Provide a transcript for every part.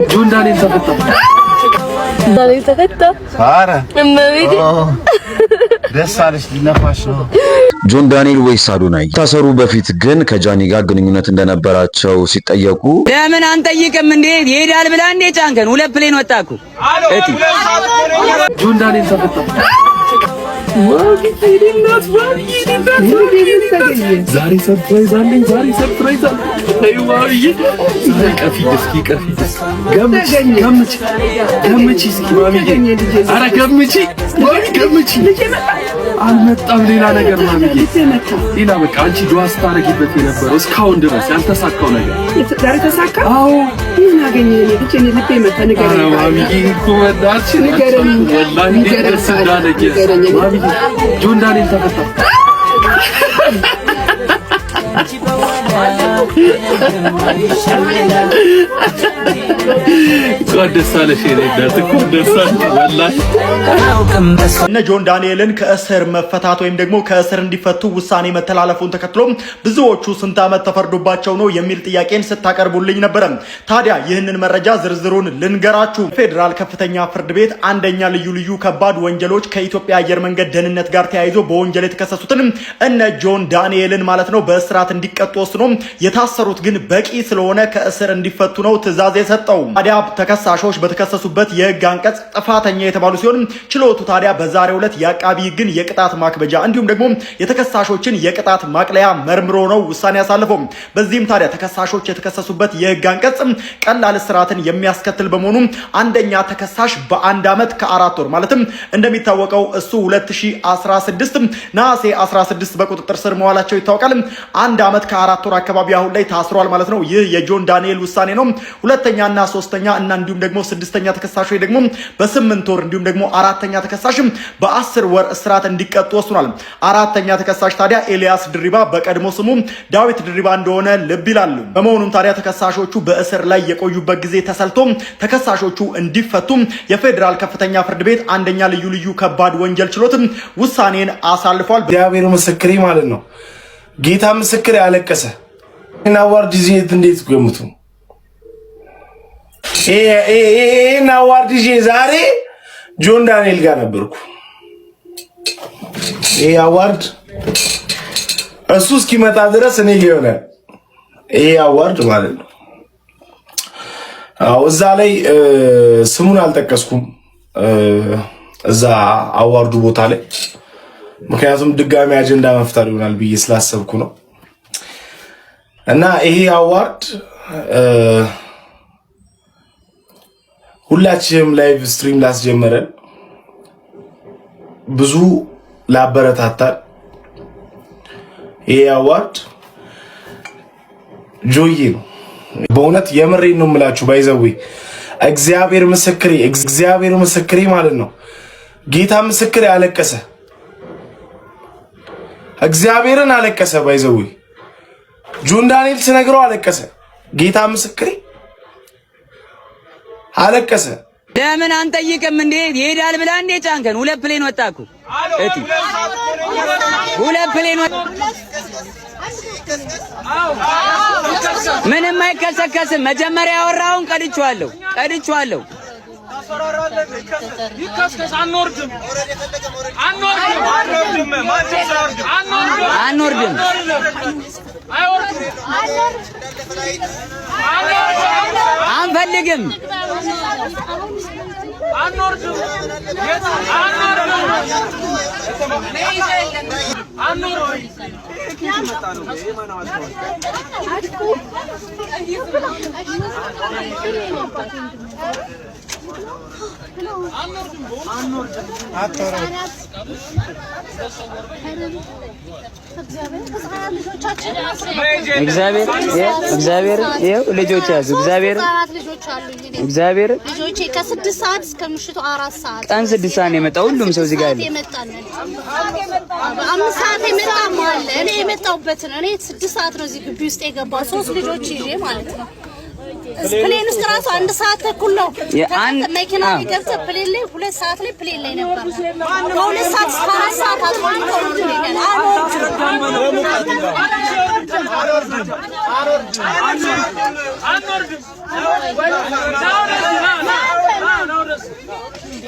ጆን ዳንኤል ተፈታ። ዳንኤል ተፈታ። ኧረ እመቤቴ ደስ አለሽ። ሊነፋሽ ነው። ጆን ዳንኤል ወይስ አዶናይ? ታሰሩ በፊት ግን ከጃኒ ጋር ግንኙነት እንደነበራቸው ሲጠየቁ ለምን አንጠይቅም እንዴ? ይሄዳል ብላ እንዴ ጫንከን? ሁለት ፕሌን ወጣኩ እቲ ጆን ዳንኤል ተፈታ። ዛሬ ሰርፕራይዝ አለኝ። ገምቺ እስኪ ማሚዬ። ኧረ ገምቺ። አልመጣም ሌላ ነገር ማሚዬ። ሌላ በቃ አንቺ ዱዓ ስታረጊበት የነበረው እስካሁን ድረስ ያልተሳካው ነገር ዛሬ ተሳካ። አዎ ምን አገኘኝ? ልጄ ልቤ መጣ። ንገረኝ ማሚዬ። እኮ ወዳች ንገረኝ። ወላሂ ደስ እንዳለኝ ማሚዬ። ጆን ዳንኤል ተፈታ። እነ ጆን ዳንኤልን ከእስር መፈታት ወይም ደግሞ ከእስር እንዲፈቱ ውሳኔ መተላለፉን ተከትሎ ብዙዎቹ ስንት ዓመት ተፈርዶባቸው ነው የሚል ጥያቄን ስታቀርቡልኝ ነበረ። ታዲያ ይህንን መረጃ ዝርዝሩን ልንገራችሁ። ፌዴራል ከፍተኛ ፍርድ ቤት አንደኛ ልዩ ከባድ ወንጀሎች ከኢትዮጵያ አየር መንገድ ደህንነት ጋር ተያይዞ በወንጀል የተከሰሱትን እነ ጆን ዳንኤልን ማለት ነው በእስራት እንዲቀጡ ወስኖ የታሰሩት ግን በቂ ስለሆነ ከእስር እንዲፈቱ ነው ትዕዛዝ የሰጠው። ታዲያ ተከሳሾች በተከሰሱበት የህግ አንቀጽ ጥፋተኛ የተባሉ ሲሆን ችሎቱ ታዲያ በዛሬው ዕለት የአቃቢ ህግን የቅጣት ማክበጃ እንዲሁም ደግሞ የተከሳሾችን የቅጣት ማቅለያ መርምሮ ነው ውሳኔ ያሳለፈው። በዚህም ታዲያ ተከሳሾች የተከሰሱበት የህግ አንቀጽ ቀላል እስራትን የሚያስከትል በመሆኑ አንደኛ ተከሳሽ በአንድ ዓመት ከ4 ወር ማለትም እንደሚታወቀው እሱ 2016 ነሐሴ 16 በቁጥጥር ስር መዋላቸው ይታወቃል። አንድ ዓመት ከ4 ወር አካባቢ አሁን ላይ ታስሯል ማለት ነው። ይህ የጆን ዳንኤል ውሳኔ ነው። ሁለተኛና ሶስተኛ እና እንዲሁም ደግሞ ስድስተኛ ተከሳሾች ደግሞ በ8 ወር እንዲሁም ደግሞ አራተኛ ተከሳሽም በ10 ወር እስራት እንዲቀጡ ወስኗል። አራተኛ ተከሳሽ ታዲያ ኤልያስ ድሪባ በቀድሞ ስሙ ዳዊት ድሪባ እንደሆነ ልብ ይላሉ። በመሆኑም ታዲያ ተከሳሾቹ በእስር ላይ የቆዩበት ጊዜ ተሰልቶ ተከሳሾቹ እንዲፈቱ የፌዴራል ከፍተኛ ፍርድ ቤት አንደኛ ልዩ ከባድ ወንጀል ችሎት ውሳኔን አሳልፏል። እግዚአብሔር ምስክሬ ማለት ነው። ጌታ ምስክሬ ያለቀሰ እና ዋርድ ዚት እንዴት ገምቱ እና ዋርድ ዛሬ ጆን ዳንኤል ጋር ነበርኩ። አዋርድ እሱ እስኪመጣ ድረስ እኔ ይሆናል አዋርድ ማለት ነው። አው እዛ ላይ ስሙን አልጠቀስኩም እዛ አዋርዱ ቦታ ላይ ምክንያቱም ድጋሚ አጀንዳ መፍጠር ይሆናል ብዬ ስላሰብኩ ነው። እና ይሄ አዋርድ ሁላችንም ላይቭ ስትሪም ላስጀመረን ብዙ ላበረታታል ይሄ አዋርድ ጆዬ ነው። በእውነት የምሬን ነው የምላችሁ። ባይዘዌ እግዚአብሔር ምስክሬ ማለት ነው። ጌታ ምስክሬ አለቀሰ። እግዚአብሔርን አለቀሰ። ባይዘዌ ጆን ዳንኤል ስነግረው አለቀሰ። ጌታ ምስክሬ አለቀሰ። ለምን አንጠይቅም እንዴ? ይሄዳል ብላ እንዴ ጫንከን? ሁለት ፕሌን ወጣኩ እቲ ሁለት ፕሌን ምንም አይከሰከስም። መጀመሪያ ያወራውን ቀድቼዋለሁ። አንወርድም አንፈልግም እግዚአብሔር ይኸው ልጆች ያዙ። እግዚአብሔር ልጆቼ ከ6 ሰዓት እስከ ምሽቱ 4 ሰዓት ቀን 6 ሰዓት ነው የመጣው። ሁሉም ሰው እዚህ ጋር ያለው 5 ሰዓት የመጣም አለ። እኔ የመጣሁበት ነው። እኔ 6 ሰዓት ነው እዚህ ግቢ ውስጥ የገባው 3 ልጆች ይዤ ማለት ነው። ፕሌን ውስጥ ራሱ 1 ሰዓት ተኩል ነው። መኪና ላይ ገብተህ ፕሌን ላይ 2 ሰዓት ላይ ፕሌን ላይ ነበር። ከ2 ሰዓት እስከ 4 ሰዓት አጥቷል።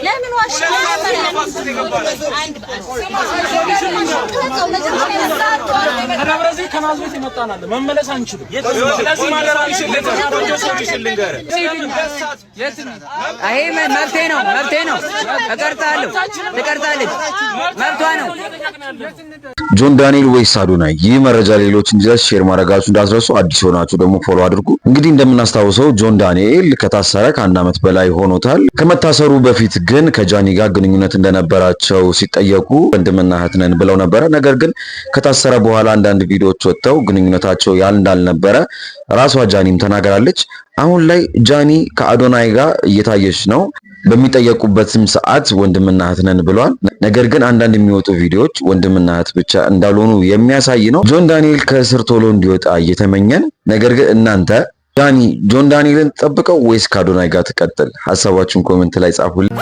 ለምን ዋሽ ከናብረዚህ ከናዝሬት ይመጣናል መመለስ አንችልም። ስለዚህ ማለራሽን አይ መብቴ ነው እቀርታለሁ ትቀርታለች መብቷ ነው። ጆን ዳንኤል ወይስ አዶናይ? ይህ መረጃ ሌሎች እንዲደርስ ሼር ማድረጋችሁ እንዳትረሱ። አዲስ ሆናችሁ ደግሞ ፎሎ አድርጉ። እንግዲህ እንደምናስታውሰው ጆን ዳንኤል ከታሰረ ከ1 ዓመት በላይ ሆኖታል። ከመታሰሩ በፊት ግን ከጃኒ ጋር ግንኙነት እንደነበራቸው ሲጠየቁ ወንድምና እህት ነን ብለው ነበረ። ነገር ግን ከታሰረ በኋላ አንዳንድ ቪዲዮዎች ወጥተው ግንኙነታቸው እንዳልነበረ ራሷ ጃኒም ተናግራለች። አሁን ላይ ጃኒ ከአዶናይ ጋር እየታየች ነው። በሚጠየቁበትም ሰዓት ወንድምና እህት ነን ብለዋል። ነገር ግን አንዳንድ የሚወጡ ቪዲዮዎች ወንድምና እህት ብቻ እንዳልሆኑ የሚያሳይ ነው። ጆን ዳንኤል ከእስር ቶሎ እንዲወጣ እየተመኘን፣ ነገር ግን እናንተ ጃኒ ጆን ዳንኤልን ተጠብቀው ወይስ ከአዶናይ ጋር ትቀጥል? ሐሳባችሁን ኮሜንት ላይ ጻፉልኝ።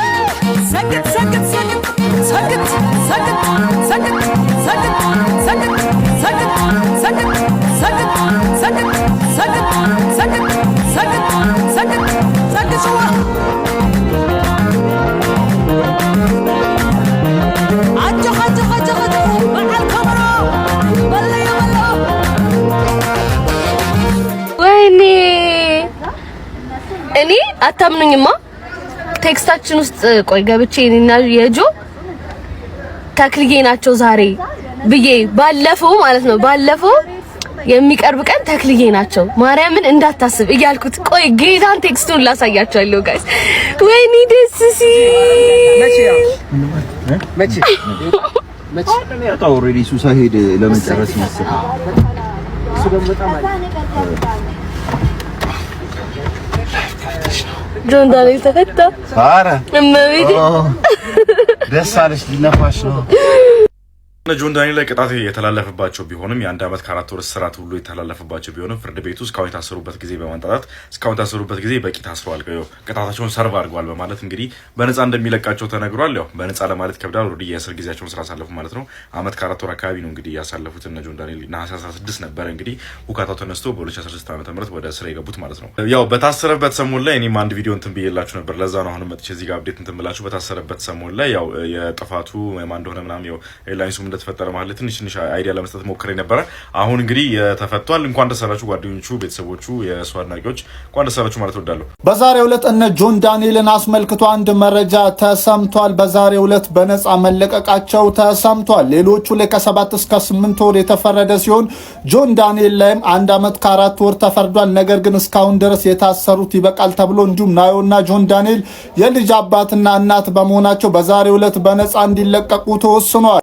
እኔ አታምኑኝማ ቴክስታችን ውስጥ ቆይ ገብቼ እኔና የጆ ተክልዬ ናቸው ዛሬ ብዬ ባለፈው ማለት ነው ባለፈው የሚቀርብ ቀን ተክልዬ ናቸው ማርያምን እንዳታስብ እያልኩት ቆይ ጌታን ቴክስቱን ላሳያችኋለሁ ጋይስ። ወይኔ ደስ መቼ ኦልሬዲ ሱሳ ሄድ ለመጨረስ መሰለኝ እሱ ደግሞ በጣም ጆን ዳንኤል ተፈታ። ኧረ እመቤቴ ደስ አለሽ ሊነፋሽ ነው። ጆን ዳንኤል ላይ ቅጣት የተላለፈባቸው ቢሆንም የ1 ዓመት ከ4 ወር እስራት ሁሉ የተላለፈባቸው ቢሆንም ፍርድ ቤቱ እስካሁን የታሰሩበት ጊዜ በማንጣጣት እስካሁን የታሰሩበት ጊዜ በቂ ታስሯል፣ ቅጣታቸውን ሰርቭ አድርገዋል በማለት እንግዲህ በነፃ እንደሚለቃቸው ተነግሯል። ያው በነፃ ለማለት ከብዳል። ወዲህ የእስር ጊዜያቸውን ስራ አሳለፉ ማለት ነው። 1 ዓመት ከ4 ወር አካባቢ ነው እንግዲህ ያሳለፉት እነ ጆን ዳንኤል። ነሐሴ 16 ነበረ እንግዲህ ሁካታው ተነስቶ በ2016 ዓ.ም ወደ እስር የገቡት ማለት ነው። ያው በታሰረበት ሰሞን ላይ እኔም አንድ ቪዲዮ እንትን ብዬላችሁ ነበር። ለዛ ነው አሁን መጥቼ እዚህ ጋር አፕዴት እንትን ብላችሁ በታሰረበት ሰሞን ላይ ያው የጥፋቱ ማን እንደሆነ ምናምን ያው ኤርላይንሱም እንደተፈጠረ ማለት ትንሽ አይዲያ ለመስጠት ሞክሬ ነበረ። አሁን እንግዲህ ተፈቷል። እንኳን ደስ አላችሁ ጓደኞቹ፣ ቤተሰቦቹ፣ የእሱ አድናቂዎች እንኳን ደስ አላችሁ ማለት እወዳለሁ። በዛሬው ዕለት እነ ጆን ዳንኤልን አስመልክቶ አንድ መረጃ ተሰምቷል። በዛሬው ዕለት በነፃ መለቀቃቸው ተሰምቷል። ሌሎቹ ላይ ከ7 እስከ 8 ወር የተፈረደ ሲሆን ጆን ዳንኤል ላይም 1 ዓመት ከ4 ወር ተፈርዷል። ነገር ግን እስካሁን ድረስ የታሰሩት ይበቃል ተብሎ እንዲሁም ናዮና ጆን ዳንኤል የልጅ አባትና እናት በመሆናቸው በዛሬው ዕለት በነፃ እንዲለቀቁ ተወስኗል።